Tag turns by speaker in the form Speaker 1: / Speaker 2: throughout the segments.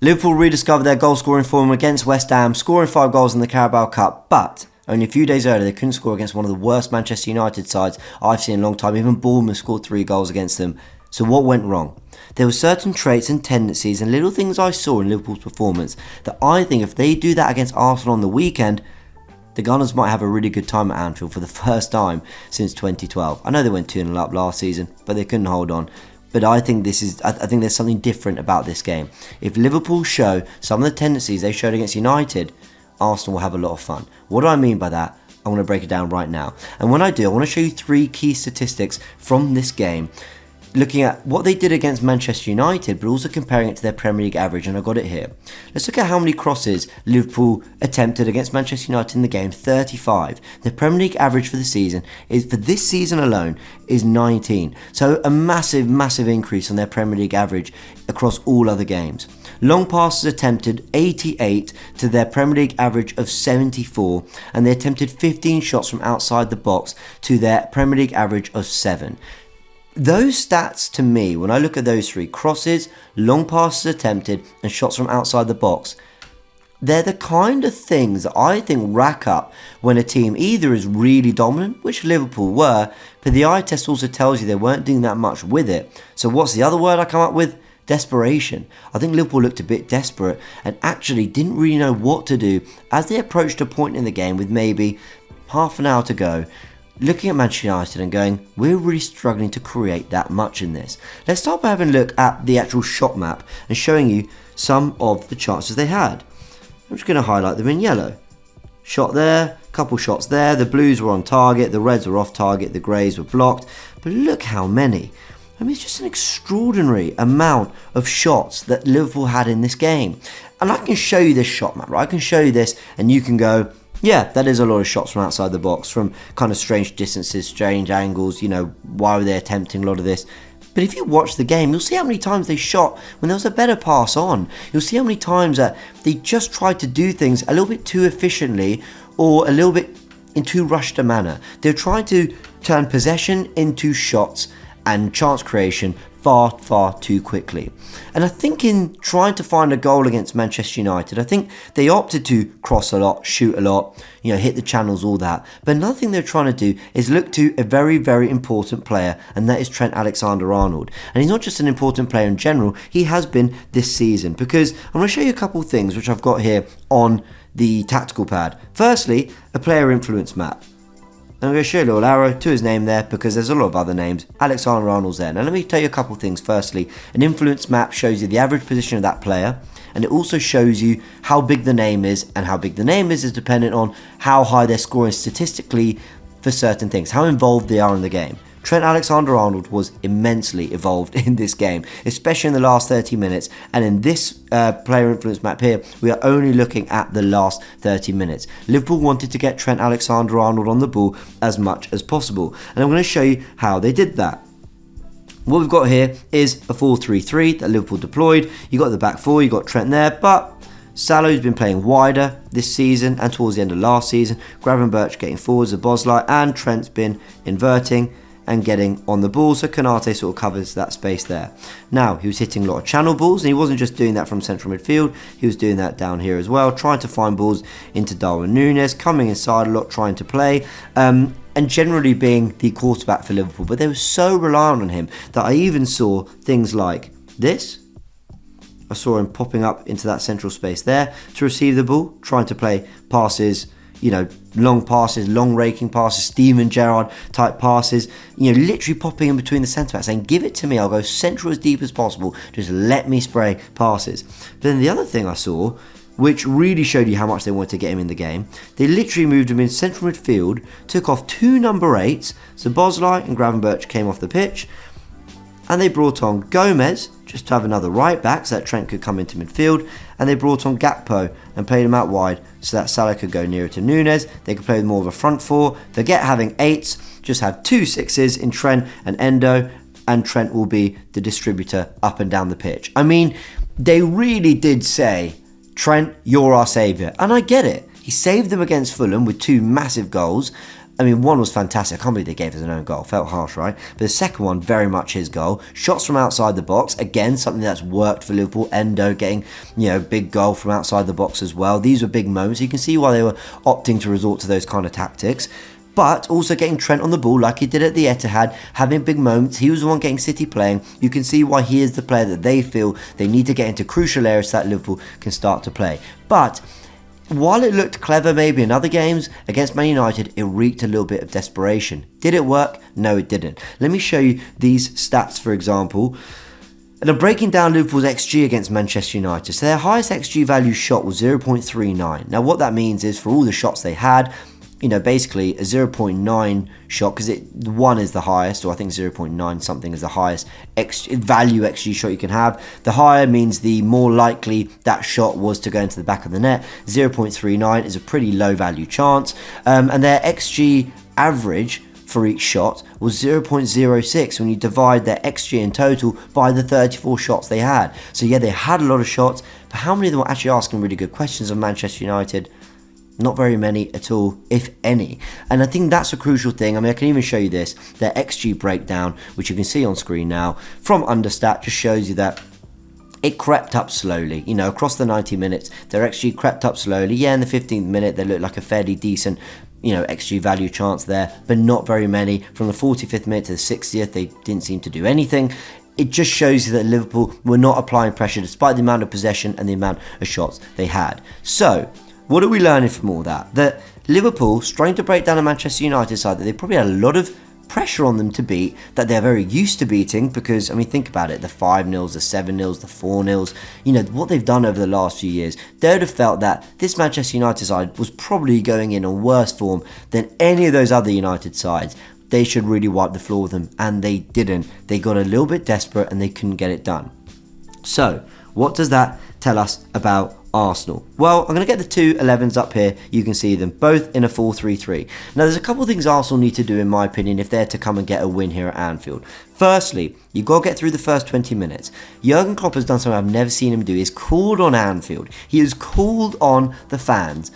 Speaker 1: Liverpool rediscovered their goal-scoring form against West Ham, scoring 5 goals in the Carabao Cup, but only a few days earlier they couldn't score against one of the worst Manchester United sides I've seen in a long time. Even Bournemouth scored 3 goals against them. So what went wrong? There were certain traits and tendencies and little things I saw in Liverpool's performance that I think if they do that against Arsenal on the weekend, the Gunners might have a really good time at Anfield for the first time since 2012. I know they went 2-0 up last season, but they couldn't hold on. But I think there's something different about this game. If Liverpool show some of the tendencies they showed against United, Arsenal will have a lot of fun. What do I mean by that? I'm going to break it down right now. And when I do, I want to show you 3 key statistics from this game, looking at what they did against Manchester United, but also comparing it to their Premier League average, and I got it here. Let's look at how many crosses Liverpool attempted against Manchester United in the game, 35. The Premier League average for the season for this season alone is 19. So a massive, massive increase on their Premier League average across all other games. Long passes attempted 88 to their Premier League average of 74, and they attempted 15 shots from outside the box to their Premier League average of 7. Those stats to me, when I look at those 3, crosses, long passes attempted and shots from outside the box, they're the kind of things that I think rack up when a team either is really dominant, which Liverpool were, but the eye test also tells you they weren't doing that much with it. So what's the other word I come up with? Desperation. I think Liverpool looked a bit desperate and actually didn't really know what to do as they approached a point in the game with maybe half an hour to go, looking at Manchester United and going, we're really struggling to create that much in this. Let's start by having a look at the actual shot map and showing you some of the chances they had. I'm just going to highlight them in yellow. Shot there, couple shots there, the blues were on target, the reds were off target, the greys were blocked, but look how many. I mean, it's just an extraordinary amount of shots that Liverpool had in this game. And I can show you this shot map, right? I can show you this and you can go, yeah, that is a lot of shots from outside the box, from kind of strange distances, strange angles, why were they attempting a lot of this? But if you watch the game, you'll see how many times they shot when there was a better pass on. You'll see how many times that they just tried to do things a little bit too efficiently or a little bit in too rushed a manner. They're trying to turn possession into shots and chance creation far, far too quickly. And I think in trying to find a goal against Manchester United, I think they opted to cross a lot, shoot a lot, hit the channels, all that. But another thing they're trying to do is look to a very, very important player, and that is Trent Alexander-Arnold. And he's not just an important player in general, he has been this season, because I'm going to show you a couple of things which I've got here on the tactical pad. Firstly, a player influence map. I'm going to show you a little arrow to his name there because there's a lot of other names. Alexander-Arnold's there. Now let me tell you a couple of things. Firstly, an influence map shows you the average position of that player, and it also shows you how big the name is, and how big the name is dependent on how high they're scoring statistically for certain things, how involved they are in the game. Trent Alexander-Arnold was immensely involved in this game, especially in the last 30 minutes. And in this player influence map here, we are only looking at the last 30 minutes. Liverpool wanted to get Trent Alexander-Arnold on the ball as much as possible. And I'm going to show you how they did that. What we've got here is a 4-3-3 that Liverpool deployed. You got the back 4, you got Trent there, but Salah's been playing wider this season and towards the end of last season. Gravenberch getting forwards of Bosley, and Trent's been inverting and getting on the ball, so Konate sort of covers that space there. Now, he was hitting a lot of channel balls, and he wasn't just doing that from central midfield, he was doing that down here as well, trying to find balls into Darwin Núñez, coming inside a lot, trying to play, and generally being the quarterback for Liverpool. But they were so reliant on him that I even saw things like this. I saw him popping up into that central space there to receive the ball, trying to play passes, long passes, long raking passes, Steven Gerrard type passes, literally popping in between the centre backs saying, give it to me, I'll go central as deep as possible, just let me spray passes. But then the other thing I saw, which really showed you how much they wanted to get him in the game, they literally moved him in central midfield, took off 2 number 8s, so Bosley and Gravenberch came off the pitch, and they brought on Gomez just to have another right back so that Trent could come into midfield, and they brought on Gakpo and played him out wide so that Salah could go nearer to Núñez. They could play with more of a front 4, forget having 8s, just have 2 6s in Trent and Endo, and Trent will be the distributor up and down the pitch. I mean, they really did say, Trent, you're our saviour, and I get it. He saved them against Fulham with 2 massive goals, I mean, one was fantastic. I can't believe they gave us an own goal. Felt harsh, right? But the second one, very much his goal. Shots from outside the box. Again, something that's worked for Liverpool. Endo getting, big goal from outside the box as well. These were big moments. You can see why they were opting to resort to those kind of tactics. But also getting Trent on the ball like he did at the Etihad, having big moments. He was the one getting City playing. You can see why he is the player that they feel they need to get into crucial areas so that Liverpool can start to play. But while it looked clever maybe in other games, against Man United, it reeked a little bit of desperation. Did it work? No, it didn't. Let me show you these stats, for example. And I'm breaking down Liverpool's XG against Manchester United. So their highest XG value shot was 0.39. Now what that means is for all the shots they had, basically a 0.9 shot, because 1 is the highest, or I think 0.9 something is the highest value XG shot you can have. The higher means the more likely that shot was to go into the back of the net. 0.39 is a pretty low value chance. And their XG average for each shot was 0.06 when you divide their XG in total by the 34 shots they had. So yeah, they had a lot of shots, but how many of them were actually asking really good questions of Manchester United? Not very many at all, if any. And I think that's a crucial thing. I mean, I can even show you this. Their XG breakdown, which you can see on screen now, from Understat, just shows you that it crept up slowly. Across the 90 minutes, their XG crept up slowly. Yeah, in the 15th minute, they looked like a fairly decent, XG value chance there, but not very many. From the 45th minute to the 60th, they didn't seem to do anything. It just shows you that Liverpool were not applying pressure despite the amount of possession and the amount of shots they had. So what are we learning from all that? That Liverpool, trying to break down a Manchester United side that they probably had a lot of pressure on them to beat, that they're very used to beating, because, I mean, think about it, the 5-0s, the 7-0s, the 4-0s, what they've done over the last few years, they would have felt that this Manchester United side was probably going in on worse form than any of those other United sides. They should really wipe the floor with them, and they didn't. They got a little bit desperate and they couldn't get it done. So, what does that tell us about Arsenal? Well, I'm going to get the two 11s up here. You can see them both in a 4-3-3. Now, there's a couple of things Arsenal need to do, in my opinion, if they're to come and get a win here at Anfield. Firstly, you've got to get through the first 20 minutes. Jurgen Klopp has done something I've never seen him do. He's called on Anfield. He has called on the fans.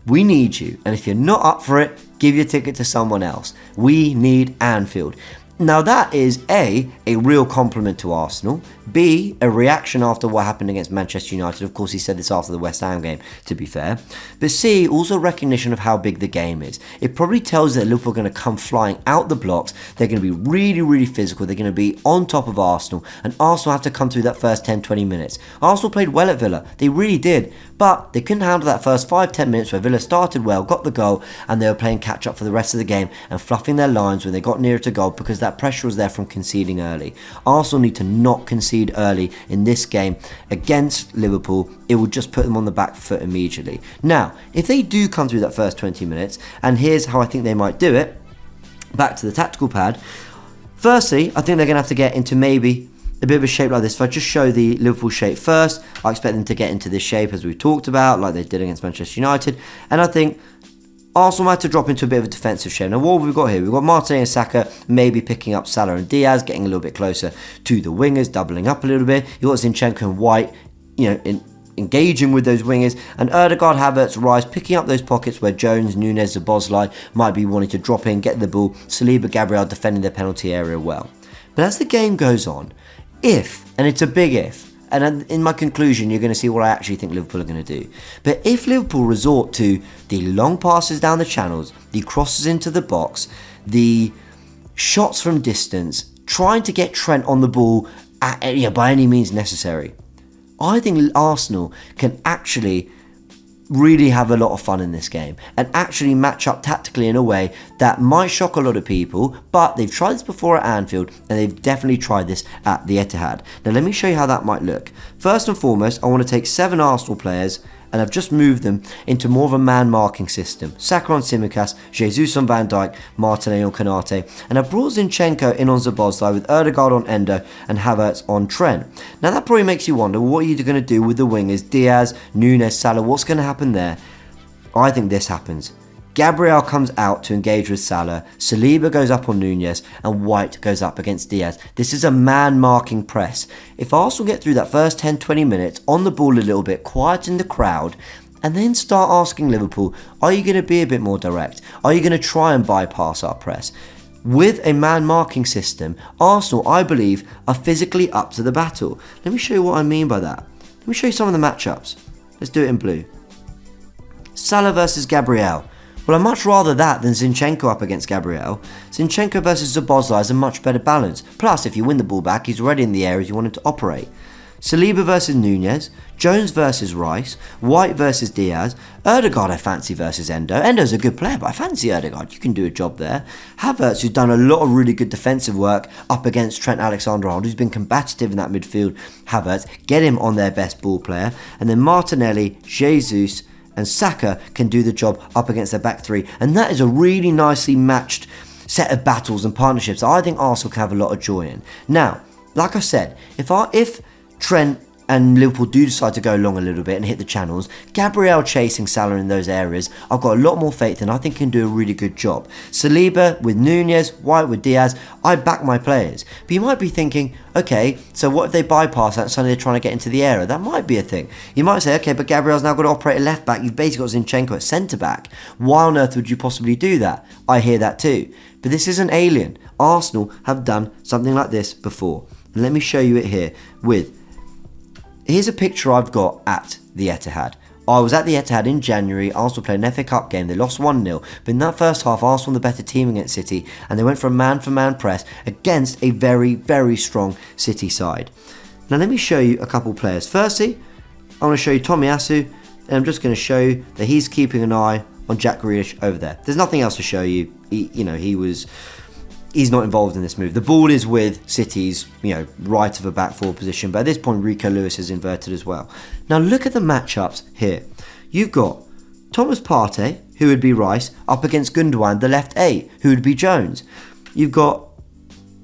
Speaker 1: We need you. And if you're not up for it, give your ticket to someone else. We need Anfield. Now that is A, real compliment to Arsenal, B, a reaction after what happened against Manchester United. Of course, he said this after the West Ham game, to be fair. But C, also recognition of how big the game is. It probably tells that Liverpool are going to come flying out the blocks. They're going to be really, really physical. They're going to be on top of Arsenal. And Arsenal have to come through that first 10-20 minutes. Arsenal played well at Villa. They really did. But they couldn't handle that first 5-10 minutes where Villa started well, got the goal, and they were playing catch-up for the rest of the game and fluffing their lines when they got nearer to goal, because that pressure was there from conceding early. Arsenal need to not concede early in this game against Liverpool. It will just put them on the back foot immediately. Now, if they do come through that first 20 minutes, and here's how I think they might do it, back to the tactical pad. Firstly, I think they're going to have to get into maybe a bit of a shape like this. If I just show the Liverpool shape first, I expect them to get into this shape as we've talked about, like they did against Manchester United. And I think Arsenal might have to drop into a bit of a defensive shape. Now, what have we got here? We've got Martinelli and Saka maybe picking up Salah and Diaz, getting a little bit closer to the wingers, doubling up a little bit. You've got Zinchenko and White, engaging with those wingers, and Ødegaard, Havertz, Rice picking up those pockets where Jones, Núñez, Szoboszlai might be wanting to drop in, get the ball. Saliba, Gabriel defending their penalty area well. But as the game goes on, if, and it's a big if, and in my conclusion, you're going to see what I actually think Liverpool are going to do. But if Liverpool resort to the long passes down the channels, the crosses into the box, the shots from distance, trying to get Trent on the ball by any means necessary, I think Arsenal can actually really have a lot of fun in this game and actually match up tactically in a way that might shock a lot of people, but they've tried this before at Anfield and they've definitely tried this at the Etihad. Now let me show you how that might look. First and foremost, I want to take 7 Arsenal players and I've just moved them into more of a man marking system. Saka on Tsimikas, Jesus on Van Dijk, Martinelli on Konate, and I've brought Zinchenko in on Szoboszlai with Ødegaard on Endo and Havertz on Trent. Now that probably makes you wonder, what are you going to do with the wingers, Diaz, Núñez, Salah, what's going to happen there? I think this happens. Gabriel comes out to engage with Salah, Saliba goes up on Núñez, and White goes up against Diaz. This is a man-marking press. If Arsenal get through that first 10-20 minutes, on the ball a little bit, quiet in the crowd, And then start asking Liverpool, are you going to be a bit more direct? Are you going to try and bypass our press? With a man marking system, Arsenal, I believe, are physically up to the battle. Let me show you what I mean by that. Let me show you some of the matchups. Let's do it in blue. Salah versus Gabriel. Well, I'd much rather that than Zinchenko up against Gabriel. Zinchenko versus Szoboszlai is a much better balance. Plus, if you win the ball back, he's already in the areas you want him to operate. Saliba versus Nunez, Jones versus Rice, White versus Diaz, Ødegaard I fancy versus Endo. Endo's a good player, but I fancy Ødegaard. You can do a job there. Havertz, who's done a lot of really good defensive work up against Trent Alexander-Arnold, who's been combative in that midfield. Havertz, get him on their best ball player. And then Martinelli, Jesus and Saka can do the job up against their back three. And that is a really nicely matched set of battles and partnerships that I think Arsenal can have a lot of joy in. Now, like I said, if Trent and Liverpool do decide to go long a little bit and hit the channels, Gabriel chasing Salah in those areas, I've got a lot more faith and I think can do a really good job. Saliba with Nunez, White with Diaz, I back my players. But you might be thinking, okay, so what if they bypass that and suddenly they're trying to get into the area? That might be a thing. You might say, okay, but Gabriel's now got to operate a left back. You've basically got Zinchenko at centre back. Why on earth would you possibly do that? I hear that too. But this isn't alien. Arsenal have done something like this before. And let me show you it here here's a picture I've got at the Etihad. I was at the Etihad in January. Arsenal played an FA Cup game. They lost 1-0. But in that first half, Arsenal were the better team against City. And they went for a man-for-man press against a very, very strong City side. Now, let me show you a couple players. Firstly, I want to show you Tomiyasu. And I'm just going to show you that he's keeping an eye on Jack Grealish over there. There's nothing else to show you. He's not involved in this move. The ball is with City's, right of a back four position. But at this point, Rico Lewis is inverted as well. Now look at the matchups here. You've got Thomas Partey, who would be Rice, up against Gundogan, the left 8, who would be Jones. You've got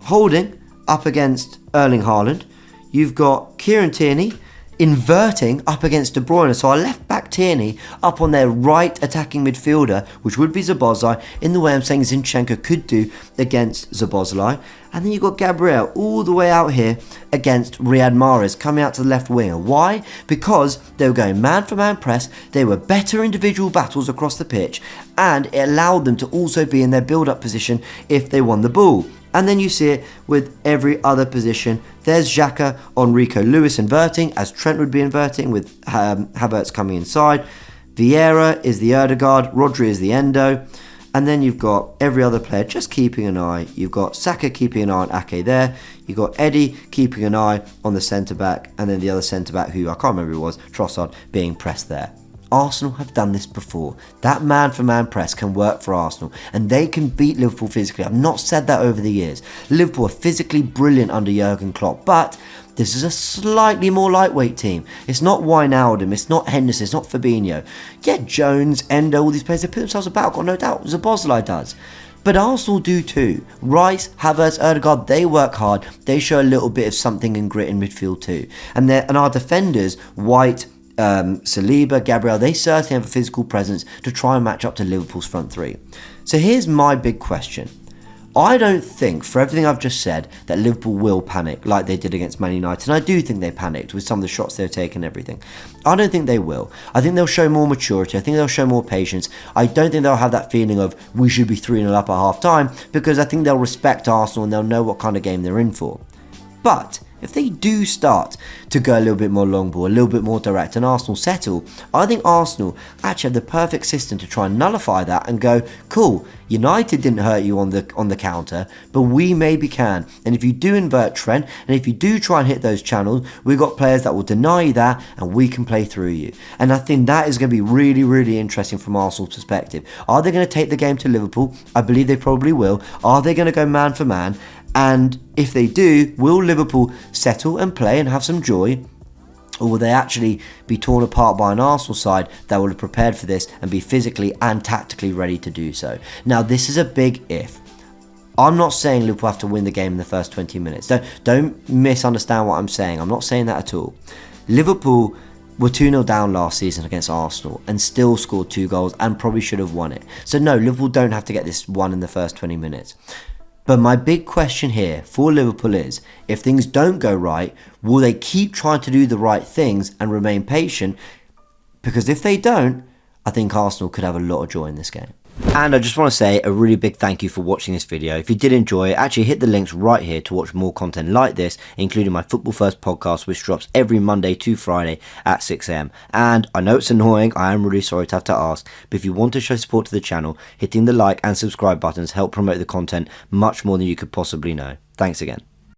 Speaker 1: Holding up against Erling Haaland. You've got Kieran Tierney inverting up against De Bruyne. So our left back Tierney up on their right attacking midfielder, which would be Szoboszlai, in the way I'm saying Zinchenko could do against Szoboszlai. And then you've got Gabriel all the way out here against Riyad Mahrez coming out to the left winger. Why? Because they were going man for man press, they were better individual battles across the pitch, and it allowed them to also be in their build-up position if they won the ball. And then you see it with every other position. There's Xhaka on Rico Lewis inverting, as Trent would be inverting, with Havertz coming inside. Vieira is the Ødegaard, Rodri is the Endo. And then you've got every other player just keeping an eye. You've got Saka keeping an eye on Ake there. You've got Eddie keeping an eye on the centre-back. And then the other centre-back, who I can't remember who it was, Trossard, being pressed there. Arsenal have done this before. That man-for-man press can work for Arsenal, and they can beat Liverpool physically. I've not said that over the years. Liverpool are physically brilliant under Jurgen Klopp, but this is a slightly more lightweight team. It's not Wijnaldum, it's not Henderson, it's not Fabinho. Yeah, Jones, Endo, all these players, they put themselves about, got no doubt. Szoboszlai does. But Arsenal do too. Rice, Havertz, Ødegaard, they work hard. They show a little bit of something in grit in midfield too. And our defenders, White, Saliba, Gabriel, they certainly have a physical presence to try and match up to Liverpool's front three. So here's my big question. I don't think, for everything I've just said, that Liverpool will panic like they did against Man United. And I do think they panicked with some of the shots they've taken and everything. I don't think they will. I think they'll show more maturity. I think they'll show more patience. I don't think they'll have that feeling of we should be 3-0 up at half time, because I think they'll respect Arsenal and they'll know what kind of game they're in for. But if they do start to go a little bit more long ball, a little bit more direct, and Arsenal settle, I think Arsenal actually have the perfect system to try and nullify that and go, cool, United didn't hurt you on the counter, but we maybe can. And if you do invert Trent, and if you do try and hit those channels, we've got players that will deny you that, and we can play through you. And I think that is going to be really, really interesting from Arsenal's perspective. Are they going to take the game to Liverpool? I believe they probably will. Are they going to go man for man? And if they do, will Liverpool settle and play and have some joy? Or will they actually be torn apart by an Arsenal side that will have prepared for this and be physically and tactically ready to do so? Now, this is a big if. I'm not saying Liverpool have to win the game in the first 20 minutes. Don't misunderstand what I'm saying. I'm not saying that at all. Liverpool were 2-0 down last season against Arsenal and still scored 2 goals and probably should have won it. So no, Liverpool don't have to get this won in the first 20 minutes. But my big question here for Liverpool is, if things don't go right, will they keep trying to do the right things and remain patient, because if they don't, I think Arsenal could have a lot of joy in this game. And I just want to say a really big thank you for watching this video. If you did enjoy it, actually hit the links right here to watch more content like this, including my Football First podcast, which drops every Monday to Friday at 6 AM. And I know it's annoying, I am really sorry to have to ask, but if you want to show support to the channel, hitting the like and subscribe buttons help promote the content much more than you could possibly know. Thanks again.